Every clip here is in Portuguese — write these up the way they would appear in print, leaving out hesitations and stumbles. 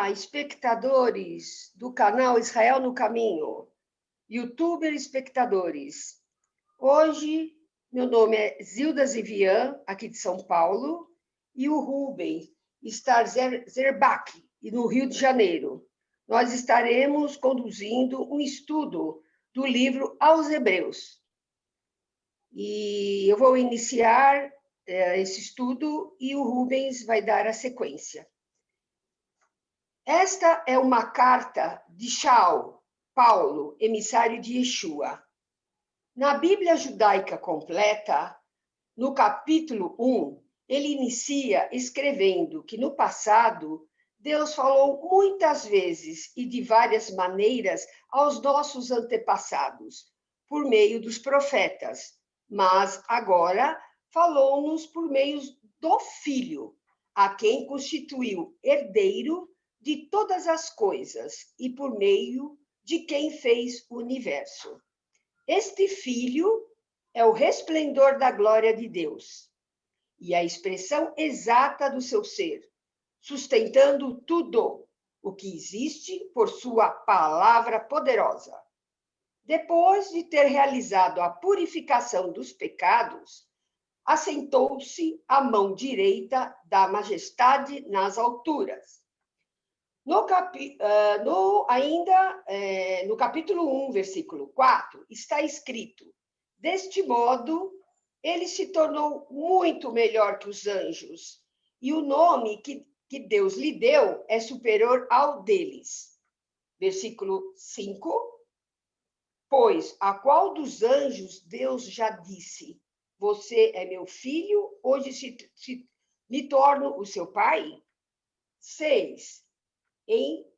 Olá, espectadores do canal Israel no Caminho, youtuber espectadores. Hoje, meu nome é Zilda Zivian, aqui de São Paulo, e o Rubens está Zerbach, no Rio de Janeiro. Nós estaremos conduzindo um estudo do livro aos Hebreus. E eu vou iniciar esse estudo e o Rubens vai dar a sequência. Esta é uma carta de Shaul, Paulo, emissário de Yeshua. Na Bíblia judaica completa, no capítulo 1, ele inicia escrevendo que no passado, Deus falou muitas vezes e de várias maneiras aos nossos antepassados, por meio dos profetas, mas agora falou-nos por meio do Filho, a quem constituiu herdeiro de todas as coisas e por meio de quem fez o universo. Este Filho é o resplendor da glória de Deus e a expressão exata do seu ser, sustentando tudo o que existe por sua palavra poderosa. Depois de ter realizado a purificação dos pecados, assentou-se à mão direita da majestade nas alturas. No capítulo 1, versículo 4, está escrito: deste modo, ele se tornou muito melhor que os anjos, e o nome que Deus lhe deu é superior ao deles. Versículo 5, pois a qual dos anjos Deus já disse: você é meu filho, hoje me torno o seu pai? 6,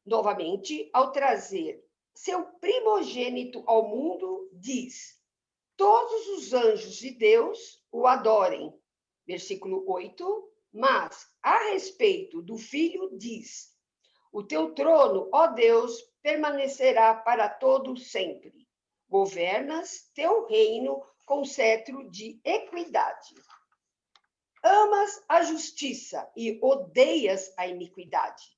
novamente, ao trazer seu primogênito ao mundo, diz: todos os anjos de Deus o adorem. Versículo 8, mas a respeito do Filho diz: o teu trono, ó Deus, permanecerá para todo sempre. Governas teu reino com cetro de equidade. Amas a justiça e odeias a iniquidade.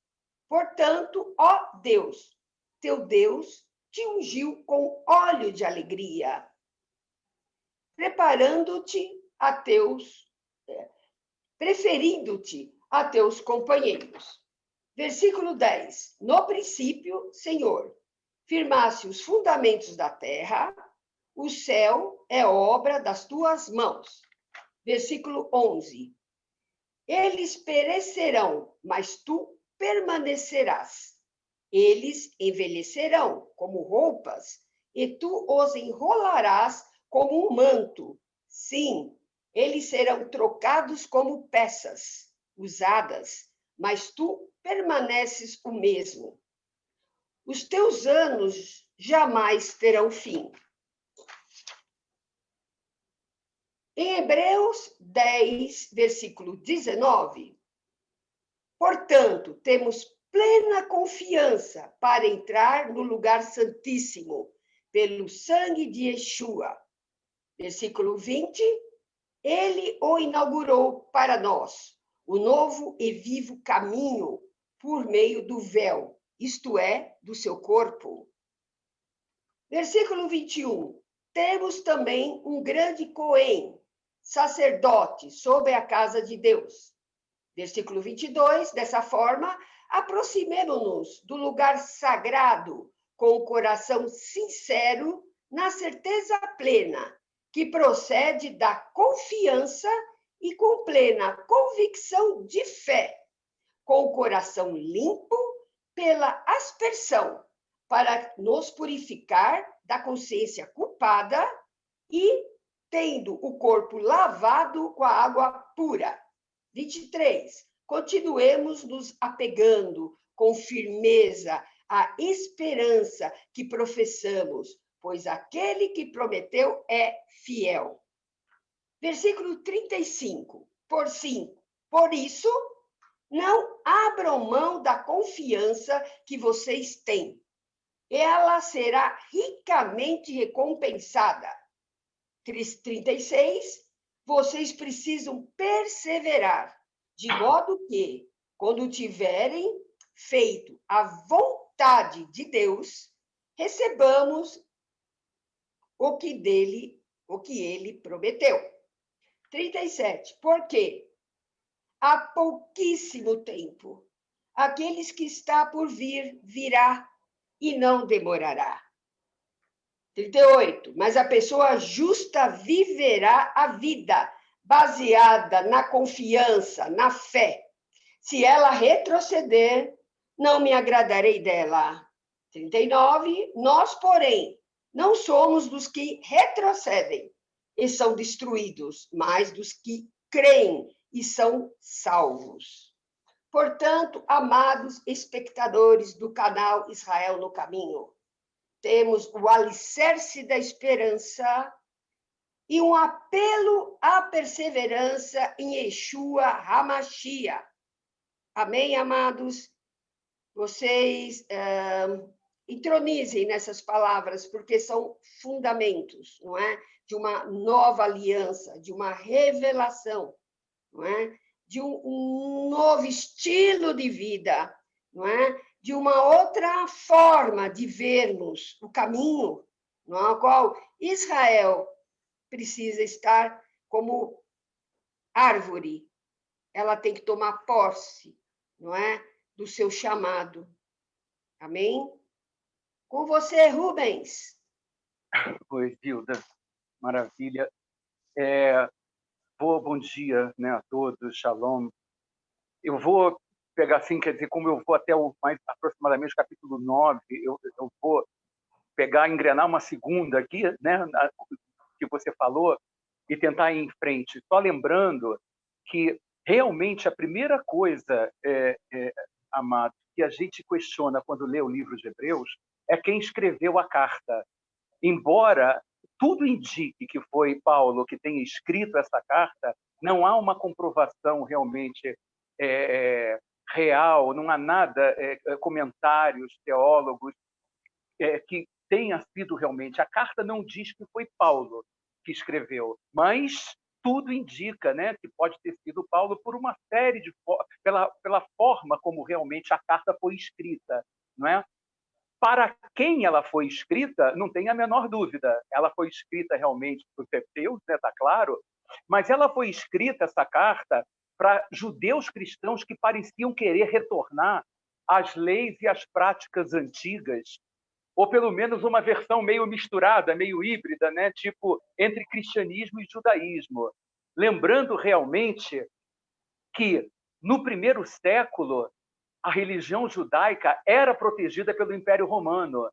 Portanto, ó Deus, teu Deus te ungiu com óleo de alegria, preferindo-te a teus companheiros. Versículo 10. No princípio, Senhor, firmaste os fundamentos da terra, o céu é obra das tuas mãos. Versículo 11. Eles perecerão, mas tu permanecerás. Eles envelhecerão como roupas, e tu os enrolarás como um manto. Sim, eles serão trocados como peças usadas, mas tu permaneces o mesmo. Os teus anos jamais terão fim. Em Hebreus 10, versículo 19, portanto, temos plena confiança para entrar no lugar santíssimo, pelo sangue de Yeshua. Versículo 20, ele o inaugurou para nós, o novo e vivo caminho por meio do véu, isto é, do seu corpo. Versículo 21, temos também um grande Cohen, sacerdote sobre a casa de Deus. Versículo 22, dessa forma, aproximemo-nos do lugar sagrado com o coração sincero, na certeza plena, que procede da confiança e com plena convicção de fé, com o coração limpo pela aspersão, para nos purificar da consciência culpada e tendo o corpo lavado com a água pura. 23. Continuemos nos apegando com firmeza à esperança que professamos, pois aquele que prometeu é fiel. Versículo 35. Por isso, não abram mão da confiança que vocês têm. Ela será ricamente recompensada. 36, vocês precisam perseverar, de modo que, quando tiverem feito a vontade de Deus, recebamos o que ele prometeu. 37. Porque há pouquíssimo tempo, aqueles que está por vir, virá e não demorará. 38. Mas a pessoa justa viverá a vida baseada na confiança, na fé. Se ela retroceder, não me agradarei dela. 39. Nós, porém, não somos dos que retrocedem e são destruídos, mas dos que creem e são salvos. Portanto, amados espectadores do canal Israel no Caminho, temos o alicerce da esperança e um apelo à perseverança em Yeshua HaMashiach. Amém, amados? Vocês entronizem nessas palavras, porque são fundamentos, não é? De uma nova aliança, de uma revelação, não é? De um novo estilo de vida, não é? De uma outra forma de vermos o caminho no qual Israel precisa estar como árvore. Ela tem que tomar posse, não é? Do seu chamado. Amém? Com você, Rubens. Oi, Hilda. Maravilha. Bom dia, né, a todos. Shalom. Eu vou pegar assim, quer dizer, como eu vou até mais aproximadamente o capítulo 9, eu vou pegar, engrenar uma segunda aqui, né, que você falou, e tentar ir em frente. Só lembrando que realmente a primeira coisa, amado, que a gente questiona quando lê o livro de Hebreus é quem escreveu a carta. Embora tudo indique que foi Paulo que tenha escrito essa carta, não há uma comprovação realmente real, não há nada, comentários, teólogos, que tenha sido realmente. A carta não diz que foi Paulo que escreveu, mas tudo indica, né, que pode ter sido Paulo por uma série de pela forma como realmente a carta foi escrita, não é? Para quem ela foi escrita, não tem a menor dúvida. Ela foi escrita realmente para os hebreus, está claro, mas ela foi escrita, essa carta, para judeus cristãos que pareciam querer retornar às leis e às práticas antigas, ou pelo menos uma versão meio misturada, meio híbrida, né? Tipo entre cristianismo e judaísmo. Lembrando realmente que, no primeiro século, a religião judaica era protegida pelo Império Romano.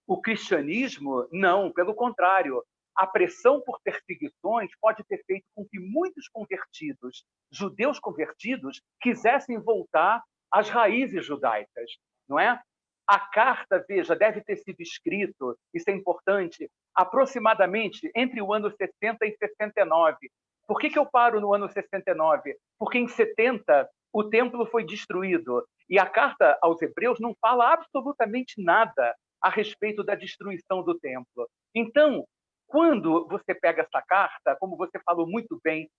O cristianismo, não, pelo contrário. A pressão por perseguições pode ter feito com que muitos convertidos, judeus convertidos, quisessem voltar às raízes judaicas, não é? A carta, veja, deve ter sido escrito, isso é importante, aproximadamente entre o ano 60 e 69. Por que eu paro no ano 69? Porque em 70 o templo foi destruído. E a carta aos Hebreus não fala absolutamente nada a respeito da destruição do templo. Então, quando você pega essa carta, como você falou muito bem,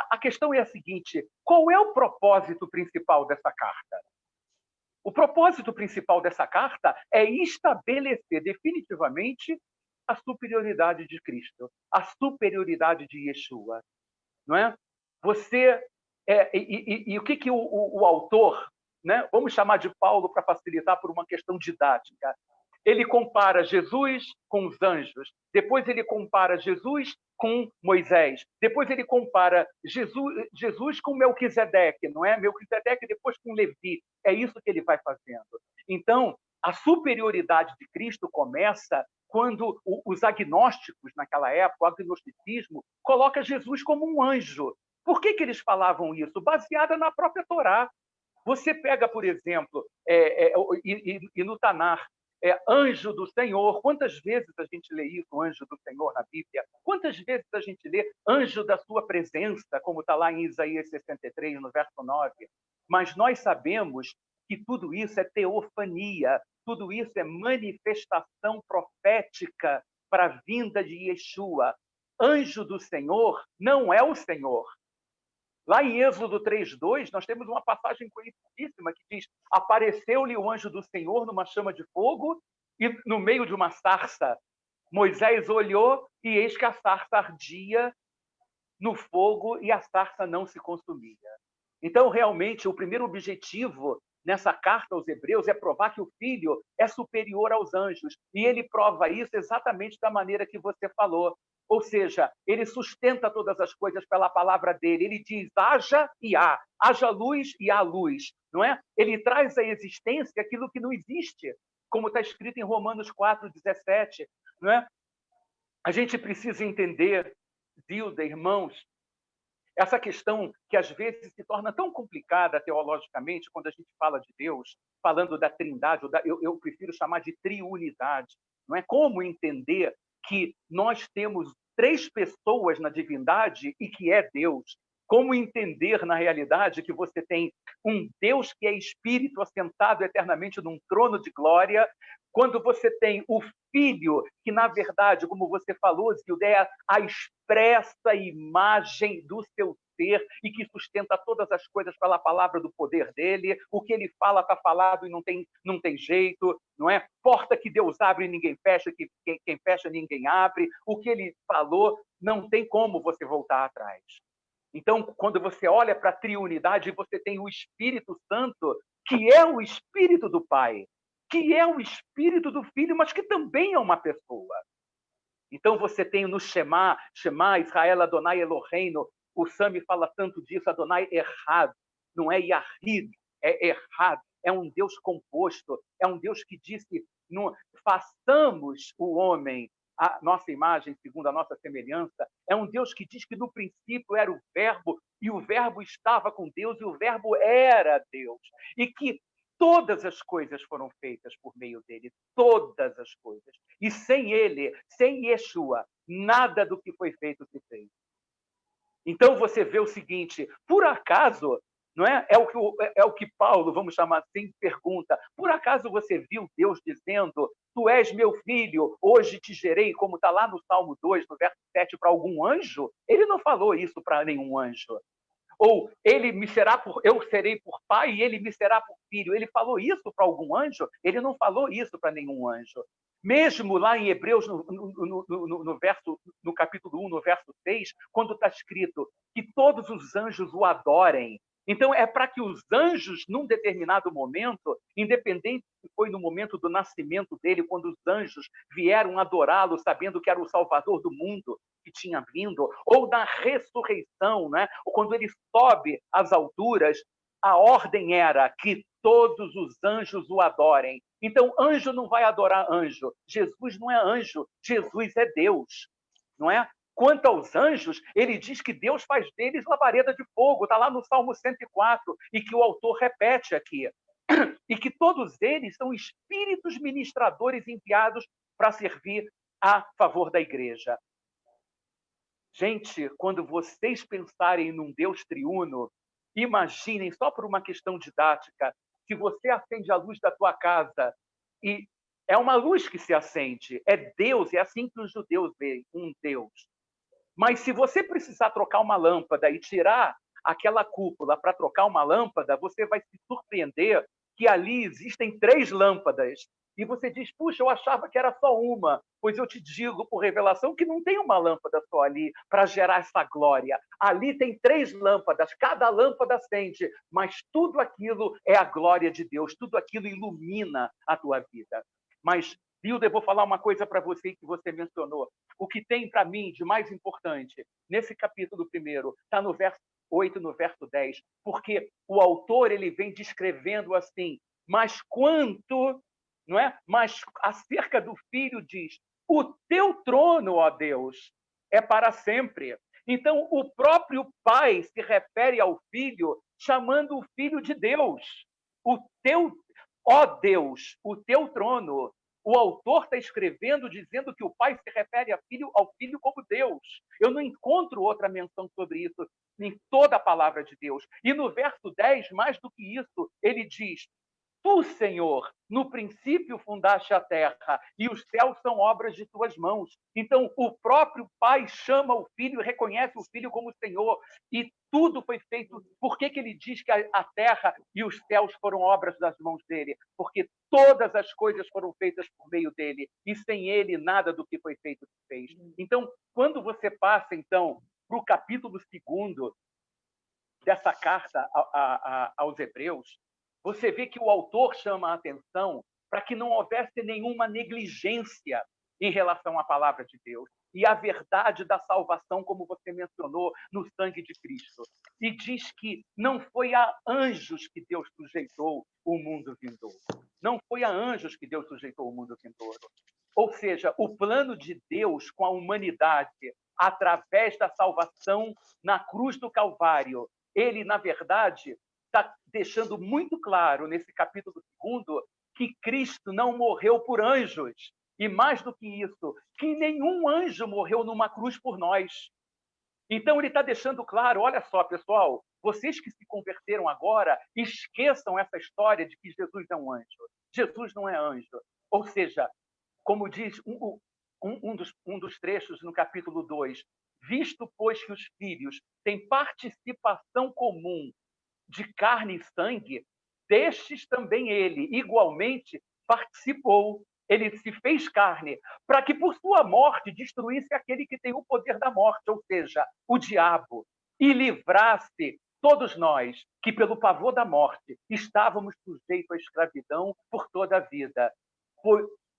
a questão é a seguinte: qual é o propósito principal dessa carta? O propósito principal dessa carta é estabelecer definitivamente a superioridade de Cristo, a superioridade de Yeshua, não é? Você e o que o autor, né? Vamos chamar de Paulo para facilitar por uma questão didática. Ele compara Jesus com os anjos, depois ele compara Jesus com Moisés, depois ele compara Jesus com Melquisedeque, não é? Melquisedeque depois com Levi. É isso que ele vai fazendo. Então, a superioridade de Cristo começa quando os agnósticos, naquela época, o agnosticismo, coloca Jesus como um anjo. Por que eles falavam isso? Baseada na própria Torá. Você pega, por exemplo, e no Tanar, anjo do Senhor. Quantas vezes a gente lê isso, anjo do Senhor, na Bíblia? Quantas vezes a gente lê anjo da sua presença, como está lá em Isaías 63, no verso 9? Mas nós sabemos que tudo isso é teofania, tudo isso é manifestação profética para a vinda de Yeshua. Anjo do Senhor não é o Senhor. Lá em Êxodo 3:2, nós temos uma passagem conhecidíssima que diz: apareceu-lhe o anjo do Senhor numa chama de fogo e no meio de uma sarça. Moisés olhou e eis que a sarça ardia no fogo e a sarça não se consumia. Então, realmente, o primeiro objetivo nessa carta aos Hebreus é provar que o Filho é superior aos anjos. E ele prova isso exatamente da maneira que você falou. Ou seja, ele sustenta todas as coisas pela palavra dele. Ele diz, haja e há. Haja luz e há luz. Não é? Ele traz à existência aquilo que não existe, como está escrito em Romanos 4:17. Não é? A gente precisa entender, Zilda, irmãos, essa questão que às vezes se torna tão complicada teologicamente quando a gente fala de Deus, falando da trindade, eu prefiro chamar de triunidade. Não é? Como entender que nós temos três pessoas na divindade e que é Deus? Como entender, na realidade, que você tem um Deus que é espírito assentado eternamente num trono de glória, quando você tem o Filho, que, na verdade, como você falou, Zilda, é a expressa imagem do seu ser e que sustenta todas as coisas pela palavra do poder dele. O que ele fala está falado e não tem jeito, não é? Porta que Deus abre e ninguém fecha, que quem fecha ninguém abre. O que ele falou não tem como você voltar atrás. Então, quando você olha para a triunidade, você tem o Espírito Santo, que é o Espírito do Pai, que é o Espírito do Filho, mas que também é uma pessoa. Então, você tem no Shema, Israel, Adonai Eloheinu, o Sami fala tanto disso, Adonai errado, não é Yahid, é errado, é um Deus composto, é um Deus que disse, façamos o homem a nossa imagem, segundo a nossa semelhança, é um Deus que diz que no princípio era o Verbo, e o Verbo estava com Deus, e o Verbo era Deus, e que todas as coisas foram feitas por meio dele, todas as coisas. E sem ele, sem Yeshua, nada do que foi feito se fez. Então você vê o seguinte, por acaso, não é? É o que Paulo, vamos chamar assim, pergunta. Por acaso você viu Deus dizendo, tu és meu filho, hoje te gerei, como está lá no Salmo 2, no verso 7, para algum anjo? Ele não falou isso para nenhum anjo. Ou eu serei por pai e ele me será por filho. Ele falou isso para algum anjo? Ele não falou isso para nenhum anjo. Mesmo lá em Hebreus, no capítulo 1, no verso 6, quando está escrito que todos os anjos o adorem. Então, é para que os anjos, num determinado momento, independente se foi no momento do nascimento dele, quando os anjos vieram adorá-lo, sabendo que era o Salvador do mundo que tinha vindo, ou na ressurreição, né? Ou quando ele sobe às alturas, a ordem era que todos os anjos o adorem. Então, anjo não vai adorar anjo. Jesus não é anjo, Jesus é Deus, não é? Quanto aos anjos, ele diz que Deus faz deles labareda de fogo, está lá no Salmo 104, e que o autor repete aqui. E que todos eles são espíritos ministradores enviados para servir a favor da igreja. Gente, quando vocês pensarem num Deus triuno, imaginem, só por uma questão didática, que você acende a luz da tua casa e é uma luz que se acende, é Deus, é assim que os judeus veem, um Deus. Mas se você precisar trocar uma lâmpada e tirar aquela cúpula para trocar uma lâmpada, você vai se surpreender que ali existem 3 lâmpadas. E você diz, puxa, eu achava que era só uma. Pois eu te digo, por revelação, que não tem uma lâmpada só ali para gerar essa glória. Ali tem 3 lâmpadas, cada lâmpada acende, mas tudo aquilo é a glória de Deus, tudo aquilo ilumina a tua vida. Mas, Hilda, eu vou falar uma coisa para você que você mencionou. O que tem para mim de mais importante, nesse capítulo 1, está no verso 8, no verso 10, porque o autor ele vem descrevendo assim, mas quanto, não é? Mas acerca do filho diz, o teu trono, ó Deus, é para sempre. Então, o próprio pai se refere ao filho, chamando o filho de Deus. Ó Deus, o teu trono. O autor está escrevendo, dizendo que o pai se refere ao filho como Deus. Eu não encontro outra menção sobre isso em toda a palavra de Deus. E no verso 10, mais do que isso, ele diz, Tu, Senhor, no princípio fundaste a terra, e os céus são obras de tuas mãos. Então, o próprio Pai chama o Filho e reconhece o Filho como Senhor, e tudo foi feito. Por que ele diz que a terra e os céus foram obras das mãos dele? Porque todas as coisas foram feitas por meio dele, e sem ele nada do que foi feito se fez. Então, quando você passa, então, para o capítulo 2 dessa carta aos Hebreus, você vê que o autor chama a atenção para que não houvesse nenhuma negligência em relação à palavra de Deus e à verdade da salvação, como você mencionou, no sangue de Cristo. E diz que não foi a anjos que Deus sujeitou o mundo vindouro. Não foi a anjos que Deus sujeitou o mundo vindouro. Ou seja, o plano de Deus com a humanidade, através da salvação na cruz do Calvário, ele, na verdade, está deixando muito claro, nesse capítulo 2, que Cristo não morreu por anjos. E mais do que isso, que nenhum anjo morreu numa cruz por nós. Então, ele está deixando claro, olha só, pessoal, vocês que se converteram agora, esqueçam essa história de que Jesus é um anjo. Jesus não é anjo. Ou seja, como diz um dos trechos no capítulo 2, visto, pois, que os filhos têm participação comum de carne e sangue, destes também ele, igualmente, participou. Ele se fez carne, para que por sua morte destruísse aquele que tem o poder da morte, ou seja, o diabo, e livrasse todos nós, que pelo pavor da morte estávamos sujeitos à escravidão por toda a vida.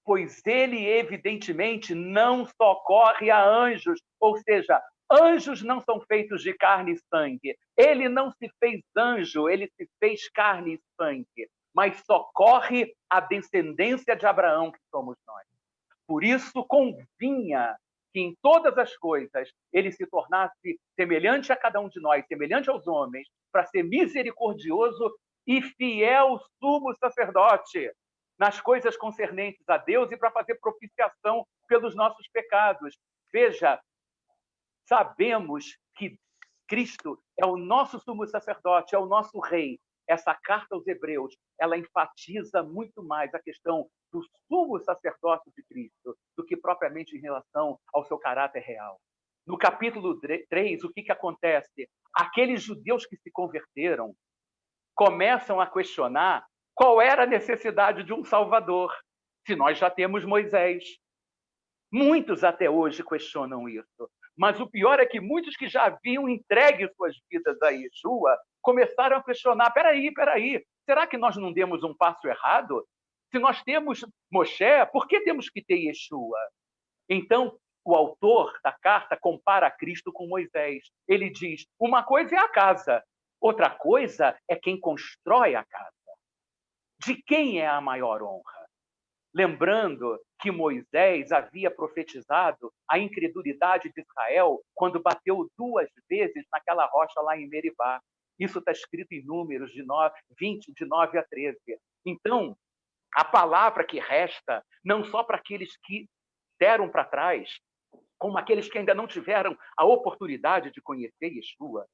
Pois ele, evidentemente, não socorre a anjos, ou seja, anjos não são feitos de carne e sangue. Ele não se fez anjo, ele se fez carne e sangue, mas socorre a descendência de Abraão, que somos nós. Por isso, convinha que em todas as coisas ele se tornasse semelhante a cada um de nós, semelhante aos homens, para ser misericordioso e fiel sumo sacerdote nas coisas concernentes a Deus e para fazer propiciação pelos nossos pecados. Veja, sabemos que Cristo é o nosso sumo sacerdote, é o nosso rei. Essa carta aos Hebreus, ela enfatiza muito mais a questão do sumo sacerdócio de Cristo do que propriamente em relação ao seu caráter real. No capítulo 3, o que acontece? Aqueles judeus que se converteram começam a questionar qual era a necessidade de um Salvador, se nós já temos Moisés. Muitos até hoje questionam isso. Mas o pior é que muitos que já haviam entregue suas vidas a Yeshua começaram a questionar, peraí, será que nós não demos um passo errado? Se nós temos Moshe, por que temos que ter Yeshua? Então, o autor da carta compara Cristo com Moisés. Ele diz, uma coisa é a casa, outra coisa é quem constrói a casa. De quem é a maior honra? Lembrando que Moisés havia profetizado a incredulidade de Israel quando bateu 2 vezes naquela rocha lá em Meribá. Isso está escrito em Números 20, de 9 a 13. Então, a palavra que resta, não só para aqueles que deram para trás, como aqueles que ainda não tiveram a oportunidade de conhecer Yeshua,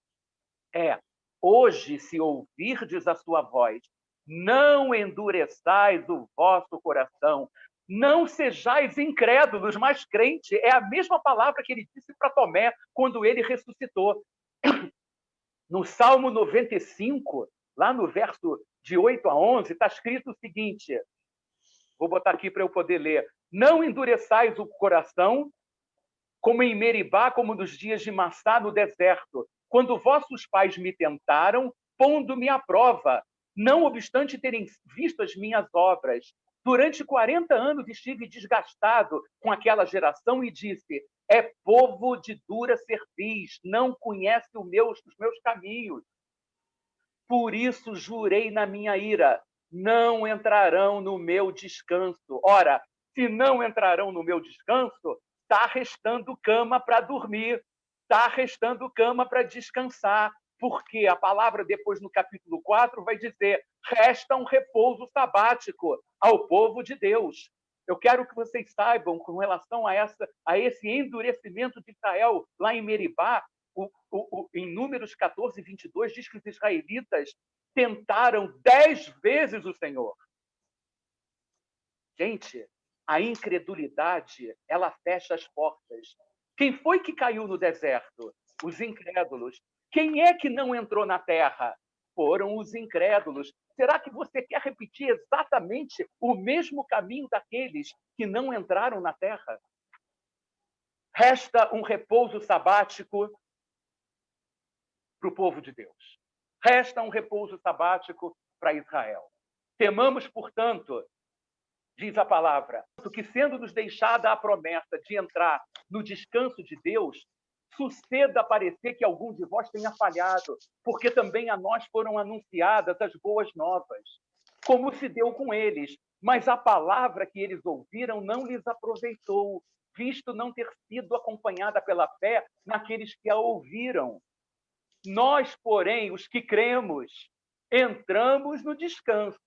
é: hoje, se ouvirdes a sua voz, não endureçais o vosso coração, não sejais incrédulos, mas crente. É a mesma palavra que ele disse para Tomé quando ele ressuscitou. No Salmo 95, lá no verso de 8 a 11, está escrito o seguinte, vou botar aqui para eu poder ler: não endureçais o coração, como em Meribá, como nos dias de Massá no deserto, quando vossos pais me tentaram, pondo-me à prova, não obstante terem visto as minhas obras. Durante 40 anos estive desgastado com aquela geração e disse, é povo de dura cerviz, não conhece os meus caminhos. Por isso jurei na minha ira, não entrarão no meu descanso. Ora, se não entrarão no meu descanso, está restando cama para dormir, está restando cama para descansar, porque a palavra depois no capítulo 4 vai dizer, resta um repouso sabático ao povo de Deus. Eu quero que vocês saibam, com relação a esse endurecimento de Israel lá em Meribá, em Números 14, 22, diz que os israelitas tentaram 10 vezes o Senhor. Gente, a incredulidade, ela fecha as portas. Quem foi que caiu no deserto? Os incrédulos. Quem é que não entrou na terra? Foram os incrédulos. Será que você quer repetir exatamente o mesmo caminho daqueles que não entraram na terra? Resta um repouso sabático para o povo de Deus. Resta um repouso sabático para Israel. Temamos, portanto, diz a palavra, que sendo-nos deixada a promessa de entrar no descanso de Deus, suceda parecer que algum de vós tenha falhado, porque também a nós foram anunciadas as boas novas, como se deu com eles. Mas a palavra que eles ouviram não lhes aproveitou, visto não ter sido acompanhada pela fé naqueles que a ouviram. Nós, porém, os que cremos, entramos no descanso.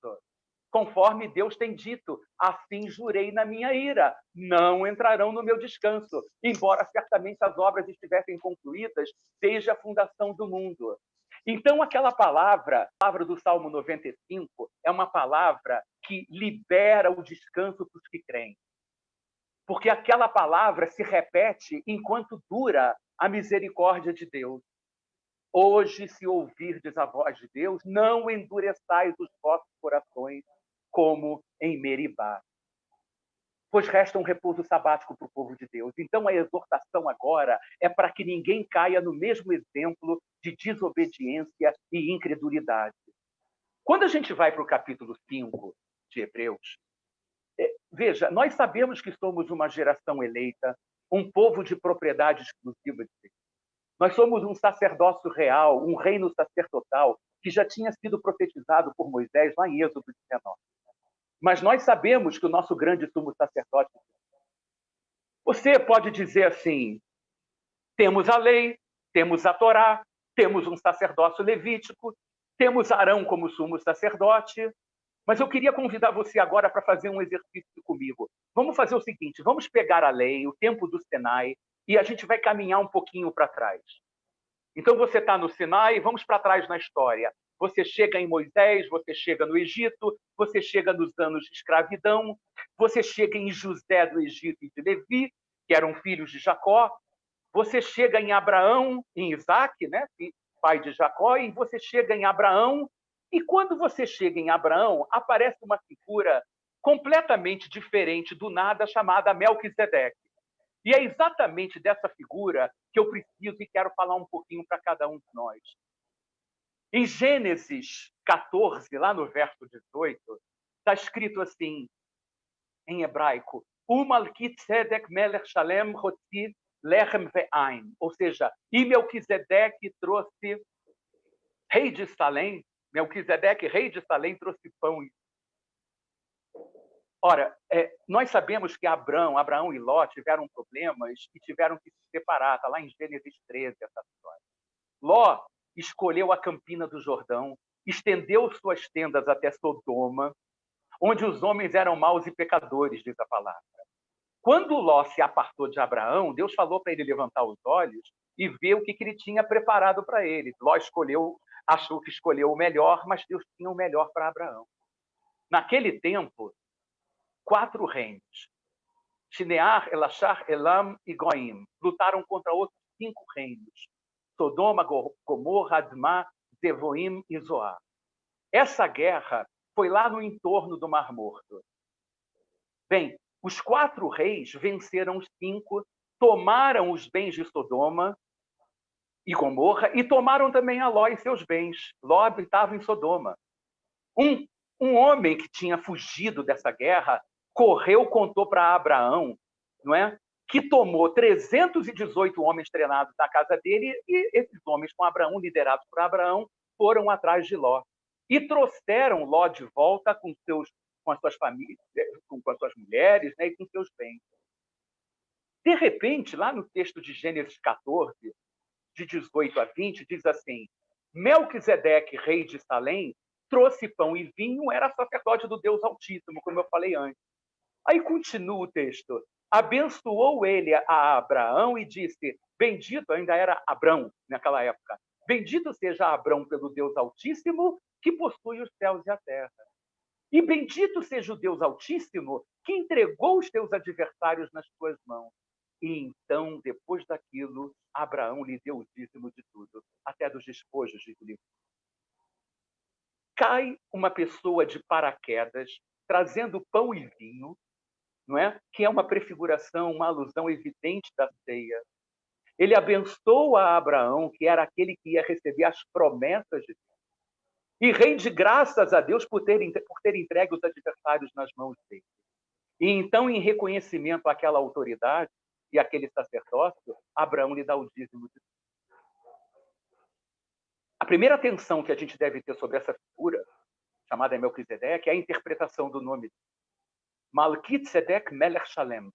Conforme Deus tem dito, assim jurei na minha ira, não entrarão no meu descanso, embora certamente as obras estivessem concluídas desde a fundação do mundo. Então, aquela palavra do Salmo 95, é uma palavra que libera o descanso para os que creem. Porque aquela palavra se repete enquanto dura a misericórdia de Deus. Hoje, se ouvirdes a voz de Deus, não endureçais os vossos corações, como em Meribá. Pois resta um repouso sabático para o povo de Deus. Então, a exortação agora é para que ninguém caia no mesmo exemplo de desobediência e incredulidade. Quando a gente vai para o capítulo 5 de Hebreus, veja, nós sabemos que somos uma geração eleita, um povo de propriedade exclusiva de Deus. Nós somos um sacerdócio real, um reino sacerdotal, que já tinha sido profetizado por Moisés lá em Êxodo 19. Mas nós sabemos que o nosso grande sumo sacerdote... Você pode dizer assim, temos a lei, temos a Torá, temos um sacerdócio levítico, temos Arão como sumo sacerdote, mas eu queria convidar você agora para fazer um exercício comigo. Vamos fazer o seguinte, vamos pegar a lei, o tempo do Sinai, e a gente vai caminhar um pouquinho para trás. Então, você está no Sinai, vamos para trás na história. Você chega em Moisés, você chega no Egito, você chega nos anos de escravidão, você chega em José do Egito e de Levi, que eram filhos de Jacó, você chega em Abraão, em Isaac, né, pai de Jacó, e você chega em Abraão, e quando você chega em Abraão, aparece uma figura completamente diferente do nada, chamada Melquisedeque. E é exatamente dessa figura que eu preciso e quero falar um pouquinho para cada um de nós. Em Gênesis 14, lá no verso 18, está escrito assim, em hebraico, Umalkitzedek melech shalem hotzi lechem ve'ain. Ou seja, e Melquisedeque trouxe, rei de Salém, Melquisedeque, rei de Salém, trouxe pão. Ora, nós sabemos que Abraão e Ló tiveram problemas e tiveram que se separar. Está lá em Gênesis 13, essa história. Ló escolheu a campina do Jordão, estendeu suas tendas até Sodoma, onde os homens eram maus e pecadores, diz a palavra. Quando Ló se apartou de Abraão, Deus falou para ele levantar os olhos e ver o que ele tinha preparado para ele. Ló achou que escolheu o melhor, mas Deus tinha o melhor para Abraão. Naquele tempo, 4 reinos, Shinear, Elashar, Elam e Goim, lutaram contra outros 5 reinos, Sodoma, Gomorra, Admá, Zeboim e Zoar. Essa guerra foi lá no entorno do Mar Morto. Bem, os 4 reis venceram os 5, tomaram os bens de Sodoma e Gomorra e tomaram também a Ló e seus bens. Ló habitava em Sodoma. Um homem que tinha fugido dessa guerra correu, contou para Abraão, não é? Que tomou 318 homens treinados na casa dele, e esses homens com Abraão, liderados por Abraão, foram atrás de Ló. E trouxeram Ló de volta com as suas famílias, com as suas mulheres, né, e com seus bens. De repente, lá no texto de Gênesis 14, de 18 a 20, diz assim, Melquisedeque, rei de Salém, trouxe pão e vinho, era sacerdote do Deus Altíssimo, como eu falei antes. Aí continua o texto. Abençoou ele a Abraão e disse, bendito, ainda era Abrão naquela época, bendito seja Abrão pelo Deus Altíssimo, que possui os céus e a terra. E bendito seja o Deus Altíssimo, que entregou os teus adversários nas tuas mãos. E então, depois daquilo, Abraão lhe deu o dízimo de tudo, até dos despojos de livro. Cai uma pessoa de paraquedas, trazendo pão e vinho, não é? Que é uma prefiguração, uma alusão evidente da ceia. Ele abençoa a Abraão, que era aquele que ia receber as promessas de Deus. E rende graças a Deus por ter entregue os adversários nas mãos dele. E então, em reconhecimento àquela autoridade e àquele sacerdócio, Abraão lhe dá o dízimo de tudo. A primeira atenção que a gente deve ter sobre essa figura, chamada Melquisedeque, é a interpretação do nome. Malkitzedek Melech Shalem,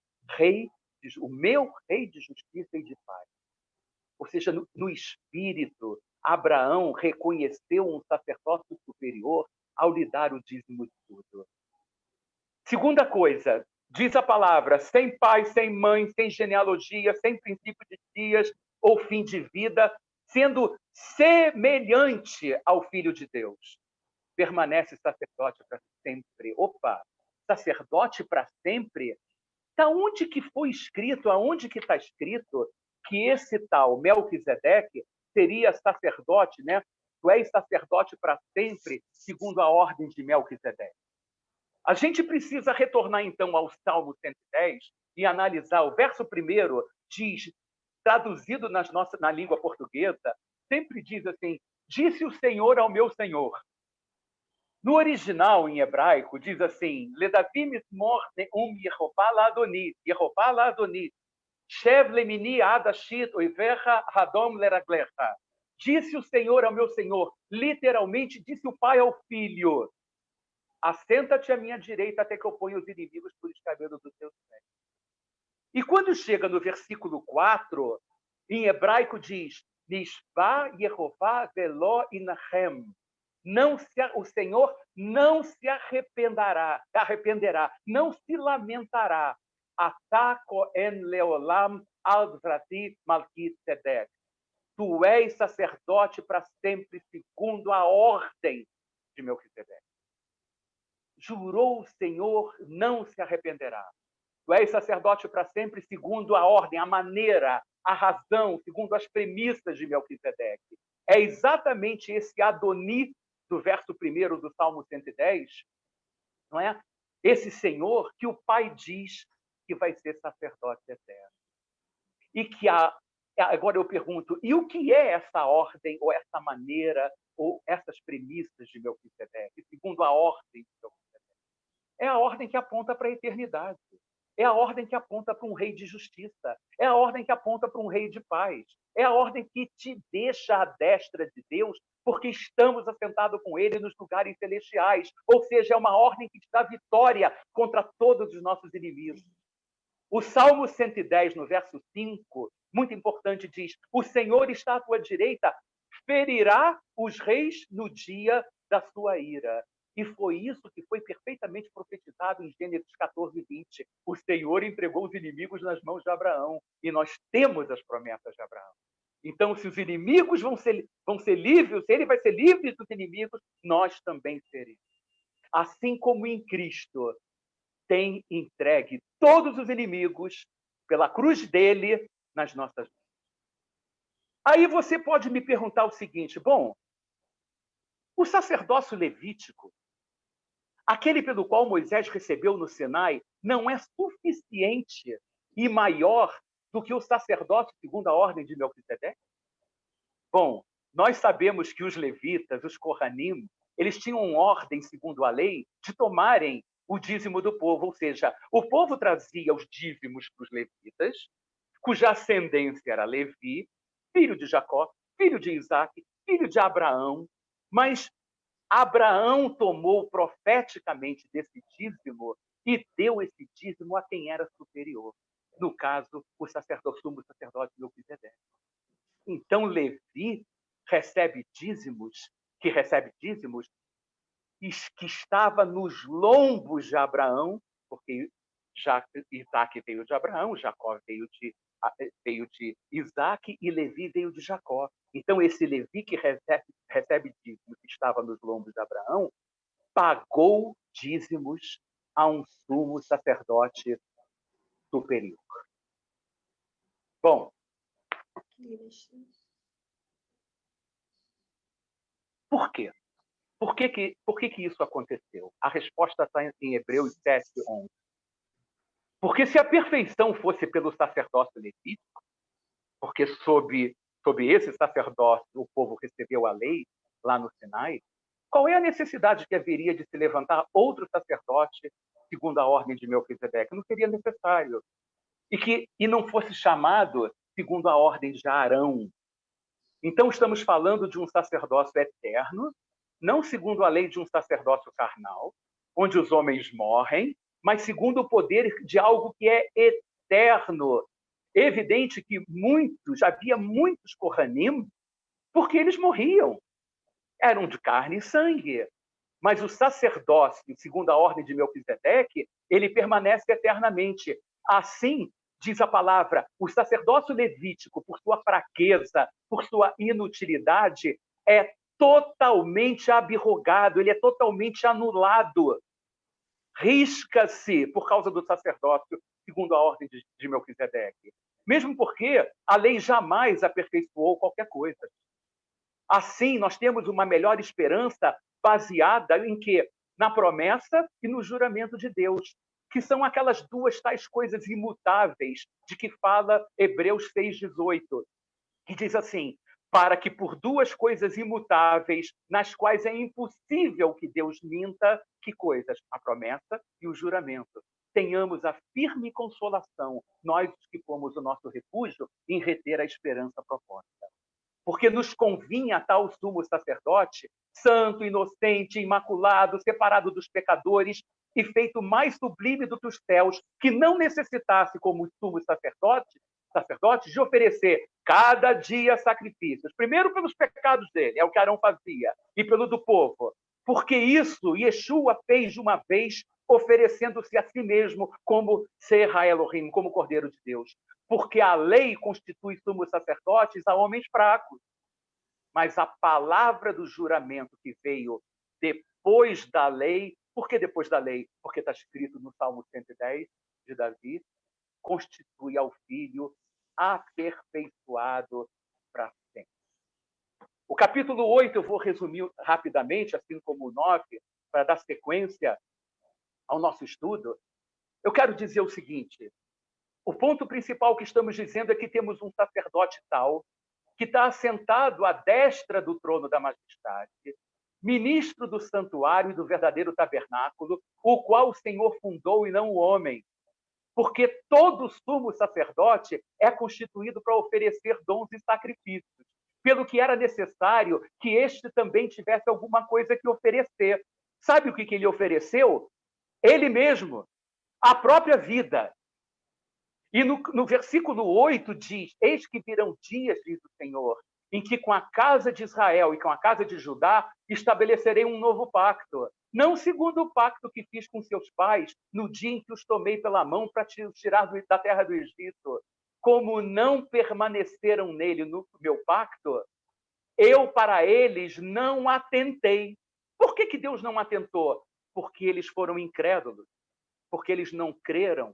o meu rei de justiça e de paz. Ou seja, no espírito, Abraão reconheceu um sacerdócio superior ao lhe dar o dízimo de tudo. Segunda coisa, diz a palavra, sem pai, sem mãe, sem genealogia, sem princípio de dias ou fim de vida, sendo semelhante ao Filho de Deus. Permanece sacerdote para sempre. Opa, sacerdote para sempre? Da onde que foi escrito, aonde que está escrito que esse tal Melquisedeque seria sacerdote, né? Tu és sacerdote para sempre, segundo a ordem de Melquisedeque. A gente precisa retornar, então, ao Salmo 110 e analisar o verso primeiro, diz, traduzido na língua portuguesa, sempre diz assim, disse o Senhor ao meu Senhor. No original, em hebraico, diz assim, Ledavi mismor neum Yehová ladoni, shev lemini adashit oivecha hadom leraglecha. Disse o Senhor ao meu Senhor, literalmente disse o pai ao filho, assenta-te à minha direita até que eu ponha os inimigos por escabelo dos teus pés. E quando chega no versículo 4, em hebraico diz, Nishva Yehová velo inachem. O Senhor não se arrependerá, não se lamentará. Atako en leolam al-vrati Malkisedek. Tu és sacerdote para sempre, segundo a ordem de Melquisedeque. Jurou o Senhor, não se arrependerá. Tu és sacerdote para sempre, segundo a ordem, a maneira, a razão, segundo as premissas de Melquisedeque. É exatamente esse Adoni do verso 1 do Salmo 110, não é? Esse Senhor que o Pai diz que vai ser sacerdote eterno. E que agora eu pergunto, e o que é essa ordem, ou essa maneira, ou essas premissas de Melquisedeque, segundo a ordem de Melquisedeque? É a ordem que aponta para a eternidade. É a ordem que aponta para um rei de justiça. É a ordem que aponta para um rei de paz. É a ordem que te deixa à destra de Deus, porque estamos assentados com ele nos lugares celestiais. Ou seja, é uma ordem que te dá vitória contra todos os nossos inimigos. O Salmo 110, no verso 5, muito importante, diz, o Senhor está à tua direita, ferirá os reis no dia da sua ira. E foi isso que foi perfeitamente profetizado em Gênesis 14, 20. O Senhor entregou os inimigos nas mãos de Abraão. E nós temos as promessas de Abraão. Então, se os inimigos vão ser livres, se ele vai ser livre dos inimigos, nós também seremos. Assim como em Cristo tem entregue todos os inimigos pela cruz dele nas nossas mãos. Aí você pode me perguntar o seguinte, bom, o sacerdócio levítico, aquele pelo qual Moisés recebeu no Sinai, não é suficiente e maior do que o sacerdócio segundo a ordem de Melquisedeque? Bom, nós sabemos que os levitas, os Kohanim, eles tinham ordem, segundo a lei, de tomarem o dízimo do povo, ou seja, o povo trazia os dízimos para os levitas, cuja ascendência era Levi, filho de Jacó, filho de Isaac, filho de Abraão, mas Abraão tomou profeticamente desse dízimo e deu esse dízimo a quem era superior. No caso, o sumo sacerdote Melquisedeque. Então, Levi recebe dízimos, que estava nos lombos de Abraão, porque Isaac veio de Abraão, Jacó veio de Isaac e Levi veio de Jacó. Então, esse Levi que recebe dízimos, que estava nos lombos de Abraão, pagou dízimos a um sumo sacerdote superior. Bom, por quê? Por que isso aconteceu? A resposta está em Hebreus 7:11. Porque se a perfeição fosse pelo sacerdócio levítico, porque sob esse sacerdócio o povo recebeu a lei lá no Sinai, qual é a necessidade que haveria de se levantar outro sacerdote segundo a ordem de Melquisedeque? Não seria necessário. E não fosse chamado segundo a ordem de Arão. Então, estamos falando de um sacerdócio eterno, não segundo a lei de um sacerdócio carnal, onde os homens morrem, mas segundo o poder de algo que é eterno. É evidente que havia muitos Kohanim, porque eles morriam. Eram de carne e sangue. Mas o sacerdócio, segundo a ordem de Melquisedeque, ele permanece eternamente. Assim, diz a palavra, o sacerdócio levítico, por sua fraqueza, por sua inutilidade, é totalmente abrogado, ele é totalmente anulado. Risca-se por causa do sacerdócio, segundo a ordem de Melquisedeque. Mesmo porque a lei jamais aperfeiçoou qualquer coisa. Assim, nós temos uma melhor esperança baseada em quê? Na promessa e no juramento de Deus, que são aquelas duas tais coisas imutáveis de que fala Hebreus 6:18, que diz assim: para que por duas coisas imutáveis, nas quais é impossível que Deus minta, que coisas? A promessa e o juramento. Tenhamos a firme consolação, nós que fomos o nosso refúgio, em reter a esperança proposta. Porque nos convinha tal sumo sacerdote, santo, inocente, imaculado, separado dos pecadores e feito mais sublime do que os céus, que não necessitasse, como sumo sacerdote, de oferecer cada dia sacrifícios. Primeiro pelos pecados dele, é o que Arão fazia, e pelo do povo. Porque isso Yeshua fez de uma vez, oferecendo-se a si mesmo como Ser Elohim, como Cordeiro de Deus. Porque a lei constitui sumos sacerdotes a homens fracos. Mas a palavra do juramento que veio depois da lei, por que depois da lei? Porque está escrito no Salmo 110 de Davi, constitui ao Filho aperfeiçoado para sempre. O capítulo 8 eu vou resumir rapidamente, assim como o 9, para dar sequência ao nosso estudo. Eu quero dizer o seguinte: o ponto principal que estamos dizendo é que temos um sacerdote tal, que está assentado à destra do trono da majestade, ministro do santuário e do verdadeiro tabernáculo, o qual o Senhor fundou e não o homem. Porque todo sumo sacerdote é constituído para oferecer dons e sacrifícios, pelo que era necessário que este também tivesse alguma coisa que oferecer. Sabe o que ele ofereceu? Ele mesmo, a própria vida. E no versículo 8 diz: eis que virão dias, diz o Senhor, em que com a casa de Israel e com a casa de Judá estabelecerei um novo pacto. Não segundo o pacto que fiz com seus pais no dia em que os tomei pela mão para tirar da terra do Egito. Como não permaneceram nele no meu pacto, eu para eles não atentei. Por que Deus não atentou? Porque eles foram incrédulos, porque eles não creram,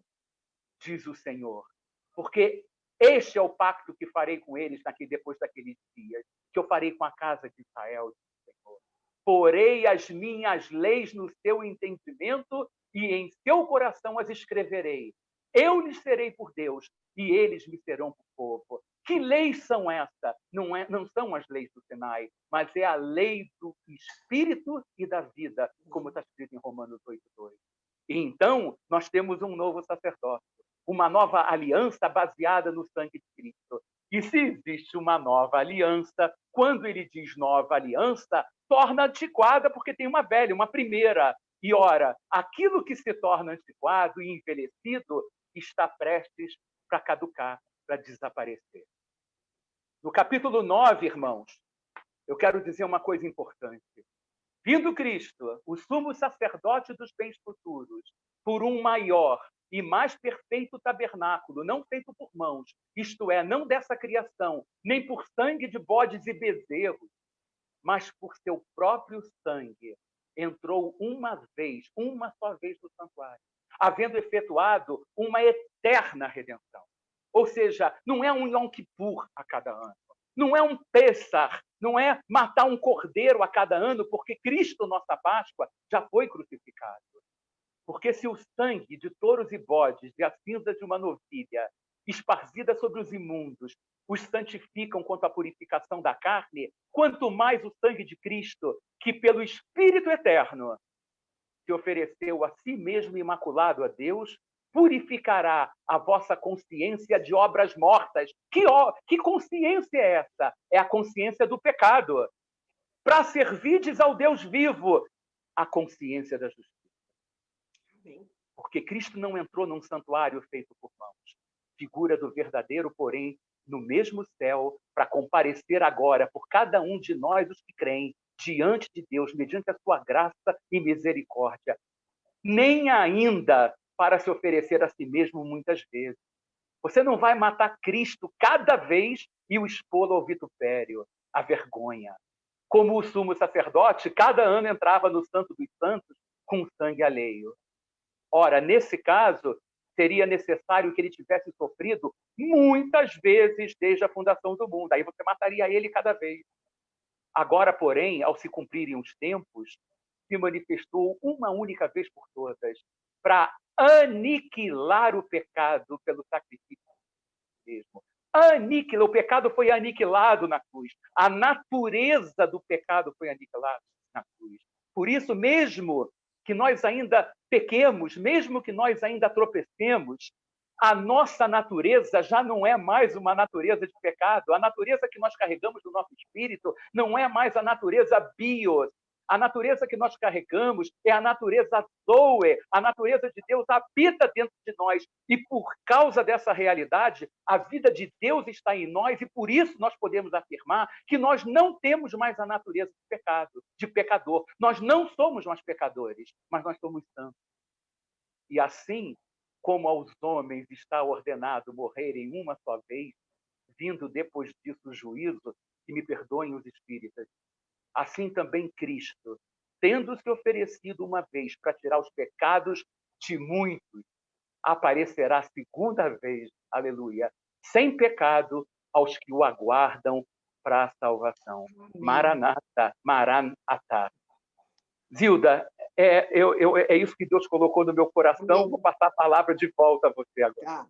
diz o Senhor. Porque este é o pacto que farei com eles depois daqueles dias, que eu farei com a casa de Israel, diz o Senhor. Porei as minhas leis no seu entendimento e em seu coração as escreverei. Eu lhes serei por Deus e eles me serão por povo. Que leis são essas? Não são as leis do Sinai, mas é a lei do Espírito e da vida, como está escrito em Romanos 8:2. E então, nós temos um novo sacerdócio, uma nova aliança baseada no sangue de Cristo. E se existe uma nova aliança, quando ele diz nova aliança, torna antiquada porque tem uma velha, uma primeira. E, ora, aquilo que se torna antiquado e envelhecido está prestes para caducar, para desaparecer. No capítulo 9, irmãos, eu quero dizer uma coisa importante. Vindo Cristo, o sumo sacerdote dos bens futuros, por um maior e mais perfeito tabernáculo, não feito por mãos, isto é, não dessa criação, nem por sangue de bodes e bezerros, mas por seu próprio sangue, entrou uma só vez no santuário, havendo efetuado uma eterna redenção. Ou seja, não é um Yom Kippur a cada ano, não é um Pêssar, não é matar um cordeiro a cada ano, porque Cristo, nossa Páscoa, já foi crucificado. Porque se o sangue de touros e bodes e a cinza de uma novilha, esparzida sobre os imundos, os santificam quanto à purificação da carne, quanto mais o sangue de Cristo, que pelo Espírito Eterno se ofereceu a si mesmo imaculado a Deus, purificará a vossa consciência de obras mortas. Que consciência é essa? É a consciência do pecado. Para servirdes ao Deus vivo, a consciência da justiça. Porque Cristo não entrou num santuário feito por mãos. Figura do verdadeiro, porém, no mesmo céu, para comparecer agora por cada um de nós, os que creem, diante de Deus, mediante a sua graça e misericórdia. Nem ainda para se oferecer a si mesmo muitas vezes. Você não vai matar Cristo cada vez e o expô-lo ao vitupério, à vergonha. Como o sumo sacerdote, cada ano entrava no Santo dos Santos com sangue alheio. Ora, nesse caso, seria necessário que ele tivesse sofrido muitas vezes desde a fundação do mundo. Aí você mataria ele cada vez. Agora, porém, ao se cumprirem os tempos, se manifestou uma única vez por todas para aniquilar o pecado pelo sacrifício mesmo. O pecado foi aniquilado na cruz. A natureza do pecado foi aniquilada na cruz. Por isso, mesmo que nós ainda pequemos, mesmo que nós ainda tropecemos, a nossa natureza já não é mais uma natureza de pecado. A natureza que nós carregamos no nosso espírito não é mais a natureza bios. A natureza que nós carregamos é a natureza zoe. A natureza de Deus habita dentro de nós. E por causa dessa realidade, a vida de Deus está em nós e por isso nós podemos afirmar que nós não temos mais a natureza de pecado, de pecador. Nós não somos mais pecadores, mas nós somos santos. E assim, como aos homens está ordenado morrerem uma só vez, vindo depois disso o juízo, que me perdoem os espíritas, assim também Cristo, tendo se oferecido uma vez para tirar os pecados de muitos, aparecerá segunda vez, aleluia, sem pecado aos que o aguardam para a salvação. Maranata, Maranatá. Zilda, é isso que Deus colocou no meu coração. Amém. Vou passar a palavra de volta a você agora. Tá.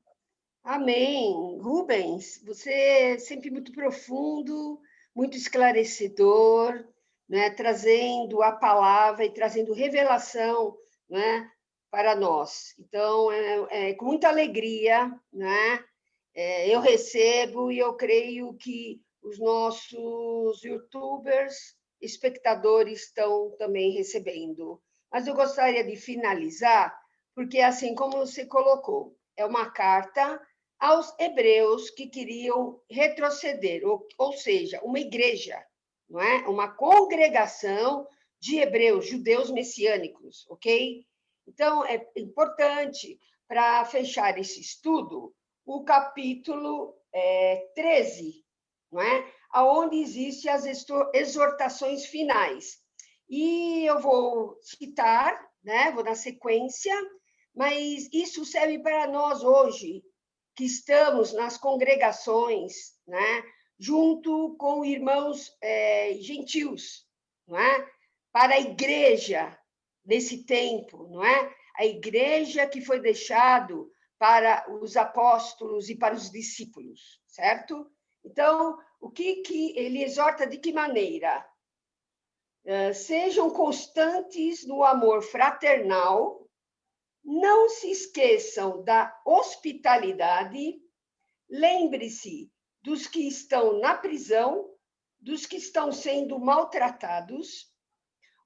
Amém. Rubens, você é sempre muito profundo, muito esclarecedor, né? Trazendo a palavra e trazendo revelação, né? Para nós. Então, com muita alegria, né? Eu recebo e eu creio que os nossos youtubers, espectadores estão também recebendo. Mas eu gostaria de finalizar, porque assim como você colocou, é uma carta aos hebreus que queriam retroceder, ou seja, uma igreja, não é? Uma congregação de hebreus, judeus messiânicos, ok? Então, é importante, para fechar esse estudo, o capítulo 13, não é? Onde existem as exortações finais. E eu vou citar, né? Vou na sequência, mas isso serve para nós hoje, que estamos nas congregações, né? Junto com irmãos gentios, não é? Para a igreja nesse tempo, não é? A igreja que foi deixado para os apóstolos e para os discípulos, certo? Então, o que ele exorta de que maneira? Sejam constantes no amor fraternal, não se esqueçam da hospitalidade, lembre-se dos que estão na prisão, dos que estão sendo maltratados.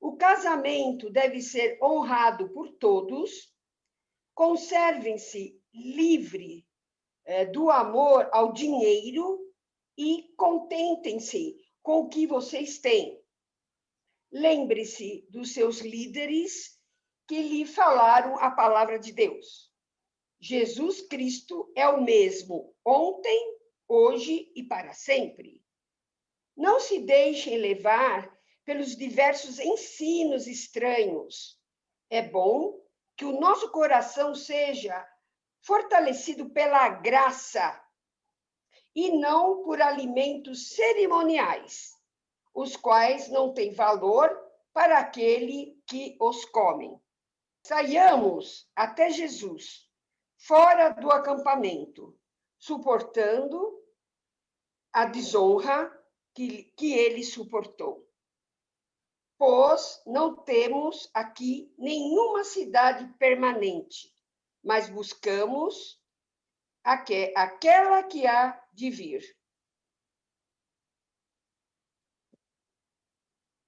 O casamento deve ser honrado por todos. Conservem-se livre do amor ao dinheiro e contentem-se com o que vocês têm. Lembre-se dos seus líderes que lhe falaram a palavra de Deus. Jesus Cristo é o mesmo ontem, hoje e para sempre. Não se deixem levar pelos diversos ensinos estranhos. É bom que o nosso coração seja fortalecido pela graça e não por alimentos cerimoniais, os quais não têm valor para aquele que os comem. Saiamos até Jesus, fora do acampamento, suportando a desonra que ele suportou. Pois não temos aqui nenhuma cidade permanente, mas buscamos aquela que há de vir.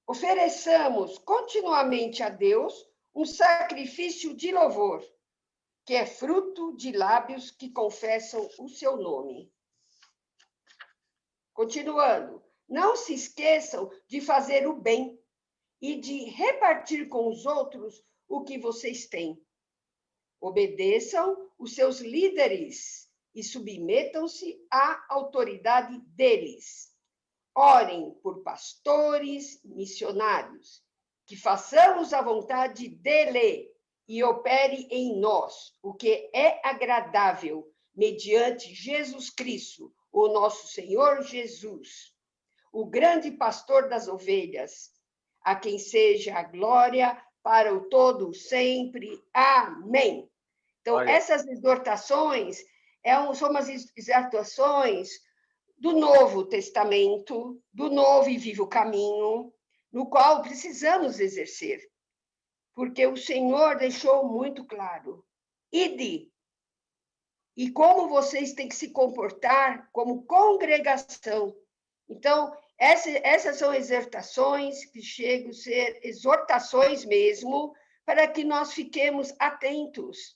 Ofereçamos continuamente a Deus um sacrifício de louvor, que é fruto de lábios que confessam o seu nome. Continuando, não se esqueçam de fazer o bem e de repartir com os outros o que vocês têm. Obedeçam os seus líderes e submetam-se à autoridade deles. Orem por pastores, missionários, que façamos a vontade dele e opere em nós o que é agradável, mediante Jesus Cristo, o nosso Senhor Jesus, o grande pastor das ovelhas, a quem seja a glória para o todo sempre. Amém. Então, essas exortações são umas exortações do Novo Testamento, do novo e vivo caminho, no qual precisamos exercer. Porque o Senhor deixou muito claro: ide. E como vocês têm que se comportar como congregação. Então, essas são exortações que chegam a ser exortações mesmo, para que nós fiquemos atentos,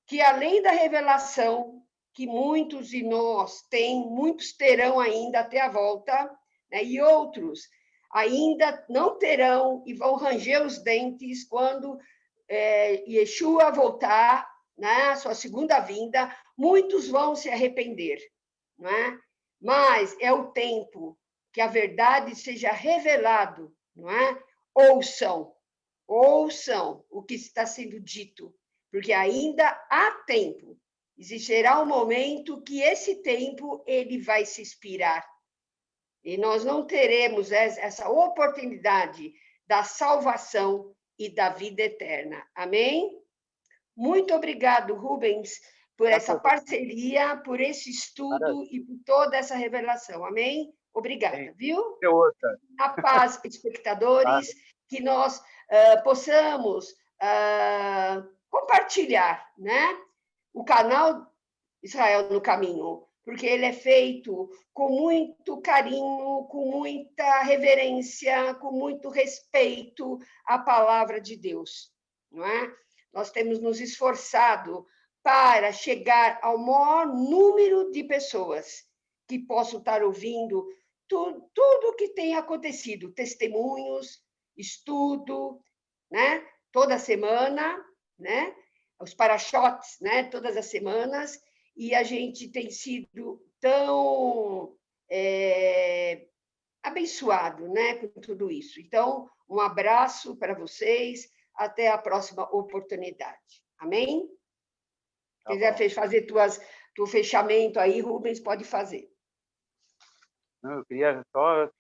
que além da revelação que muitos de nós têm, muitos terão ainda até a volta, né? E outros ainda não terão e vão ranger os dentes quando Yeshua voltar, né? Sua segunda vinda, muitos vão se arrepender, não é? Mas é o tempo que a verdade seja revelado, não é? Ouçam o que está sendo dito, porque ainda há tempo. Existirá um momento que esse tempo ele vai se expirar. E nós não teremos essa oportunidade da salvação e da vida eterna. Amém? Muito obrigado, Rubens, por essa parceria, por esse estudo e por toda essa revelação. Amém? Obrigada, viu? A paz, espectadores, que nós possamos compartilhar, né? O canal Israel no Caminho, porque ele é feito com muito carinho, com muita reverência, com muito respeito à palavra de Deus, não é? Nós temos nos esforçado para chegar ao maior número de pessoas que possam estar ouvindo tudo o que tem acontecido, testemunhos, estudo, né? Toda semana, né? Os para-choques, né? Todas as semanas, e a gente tem sido tão abençoado, né? Com tudo isso. Então, um abraço para vocês, até a próxima oportunidade. Amém? Se quiser fazer teu fechamento aí, Rubens, pode fazer. Eu queria só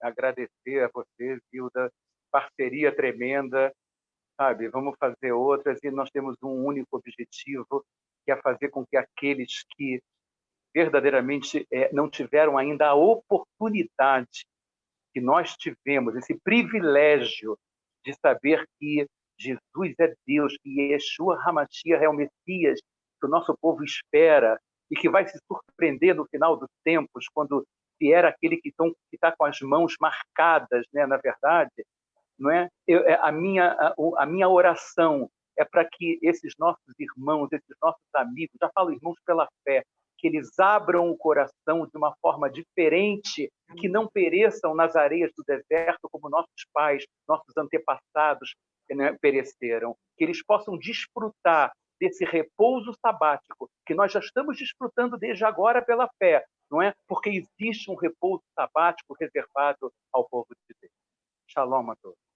agradecer a você, Zilda, parceria tremenda, sabe? Vamos fazer outras e nós temos um único objetivo, que é fazer com que aqueles que verdadeiramente não tiveram ainda a oportunidade que nós tivemos, esse privilégio de saber que Jesus é Deus, que Yeshua HaMashiach é o Messias, que o nosso povo espera e que vai se surpreender no final dos tempos, quando vier aquele que está com as mãos marcadas, né, na verdade, não é? A minha oração é para que esses nossos irmãos, esses nossos amigos, já falo irmãos pela fé, que eles abram o coração de uma forma diferente, que não pereçam nas areias do deserto como nossos pais, nossos antepassados, né, pereceram, que eles possam desfrutar desse repouso sabático que nós já estamos desfrutando desde agora pela fé, não é? Porque existe um repouso sabático reservado ao povo de Deus. Shalom a todos.